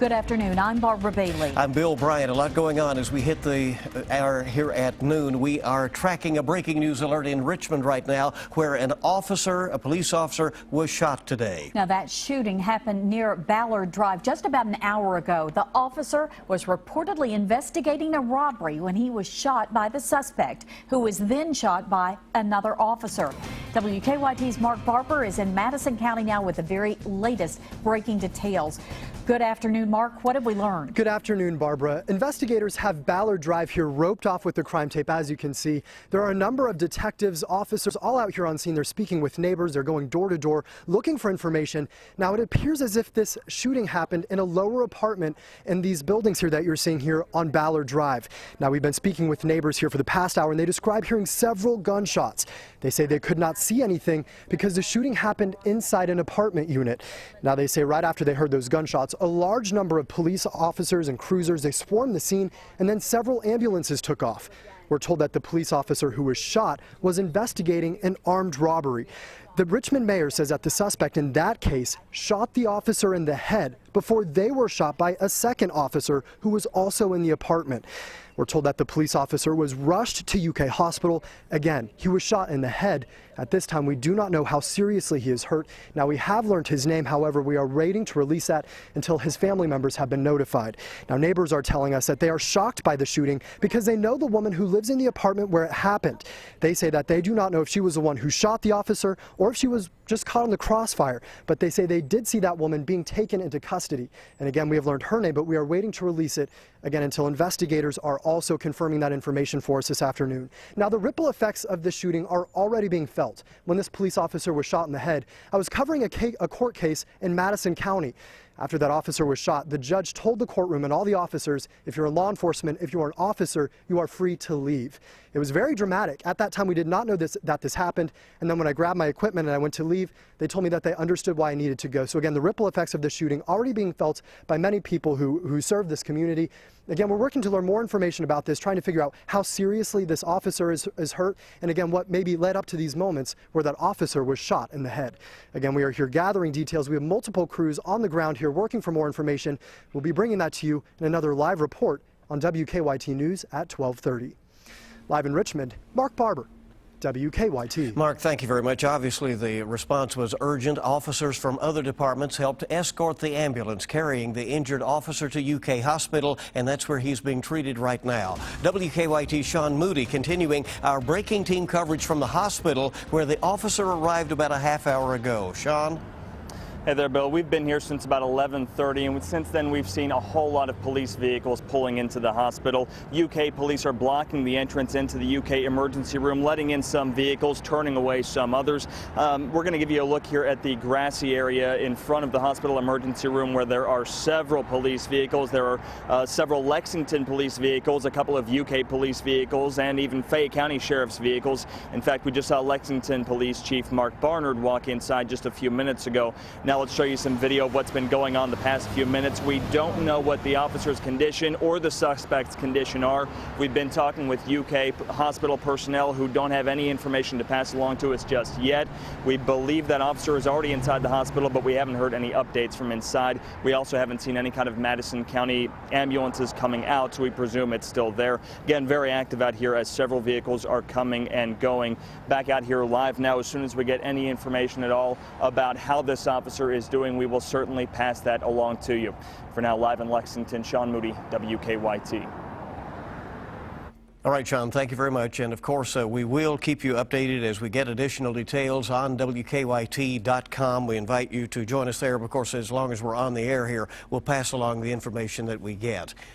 Good afternoon. I'm Barbara Bailey. I'm Bill Bryant. A lot going on as we hit the hour here at noon. We are tracking a breaking news alert in Richmond right now where a police officer, was shot today. Now, that shooting happened near Ballard Drive just about an hour ago. The officer was reportedly investigating a robbery when he was shot by the suspect, who was then shot by another officer. WKYT's Mark Barber is in Madison County now with the very latest breaking details. Good afternoon, Mark. What have we learned? Good afternoon, Barbara. Investigators have Ballard Drive here roped off with the crime tape. As you can see, there are a number of detectives, officers all out here on scene. They're speaking with neighbors. They're going door to door looking for information. Now, it appears as if this shooting happened in a lower apartment in these buildings here that you're seeing here on Ballard Drive. Now, we've been speaking with neighbors here for the past hour, and they describe hearing several gunshots. They say they could not see anything because the shooting happened inside an apartment unit. Now, they say right after they heard those gunshots, a large number of police officers and cruisers, they swarmed the scene, and then several ambulances took off. We're told that the police officer who was shot was investigating an armed robbery. The Richmond mayor says that the suspect in that case shot the officer in the head before they were shot by a second officer who was also in the apartment. We're told that the police officer was rushed to UK hospital. Again, he was shot in the head. At this time, we do not know how seriously he is hurt. Now, we have learned his name. However, we are waiting to release that until his family members have been notified. Now, neighbors are telling us that they are shocked by the shooting because they know the woman who lives in the apartment where it happened. They say that they do not know if she was the one who shot the officer or if she was just caught in the crossfire, but they say they did see that woman being taken into custody. And again, we have learned her name, but we are waiting to release it again until investigators are also confirming that information for us this afternoon. Now, the ripple effects of this shooting are already being felt. When this police officer was shot in the head, I was covering a court case in Madison County. After that officer was shot, the judge told the courtroom and all the officers, if you're in law enforcement, if you are an officer, you are free to leave. It was very dramatic. At that time, we did not know that this happened. And then when I grabbed my equipment and I went to leave, they told me that they understood why I needed to go. So again, the ripple effects of the shooting already being felt by many people who serve this community. Again, we're working to learn more information about this, trying to figure out how seriously this officer is hurt, and again, what maybe led up to these moments where that officer was shot in the head. Again, we are here gathering details. We have multiple crews on the ground here working for more information. We'll be bringing that to you in another live report on WKYT News at 12:30. Live in Richmond, Mark Barber, WKYT. Mark, thank you very much. Obviously, the response was urgent. Officers from other departments helped escort the ambulance carrying the injured officer to UK hospital, and that's where he's being treated right now. WKYT's Sean Moody continuing our breaking team coverage from the hospital where the officer arrived about a half hour ago. Sean? Hey there, Bill. We've been here since about 11:30, and since then we've seen a whole lot of police vehicles pulling into the hospital. UK police are blocking the entrance into the UK emergency room, letting in some vehicles, turning away some others. We're going to give you a look here at the grassy area in front of the hospital emergency room where there are several police vehicles. There are several Lexington police vehicles, a couple of UK police vehicles, and even Fayette County Sheriff's vehicles. In fact, we just saw Lexington Police Chief Mark Barnard walk inside just a few minutes ago. Now let's show you some video of what's been going on the past few minutes. We don't know what the officer's condition or the suspect's condition are. We've been talking with UK hospital personnel who don't have any information to pass along to us just yet. We believe that officer is already inside the hospital, but we haven't heard any updates from inside. We also haven't seen any kind of Madison County ambulances coming out, so we presume it's still there. Again, very active out here as several vehicles are coming and going. Back out here live now. As soon as we get any information at all about how this officer is doing, we will certainly pass that along to you. For now, live in Lexington, Sean Moody, WKYT. All right, Sean, thank you very much. And of course, we will keep you updated as we get additional details on WKYT.com. We invite you to join us there. Of course, as long as we're on the air here, we'll pass along the information that we get.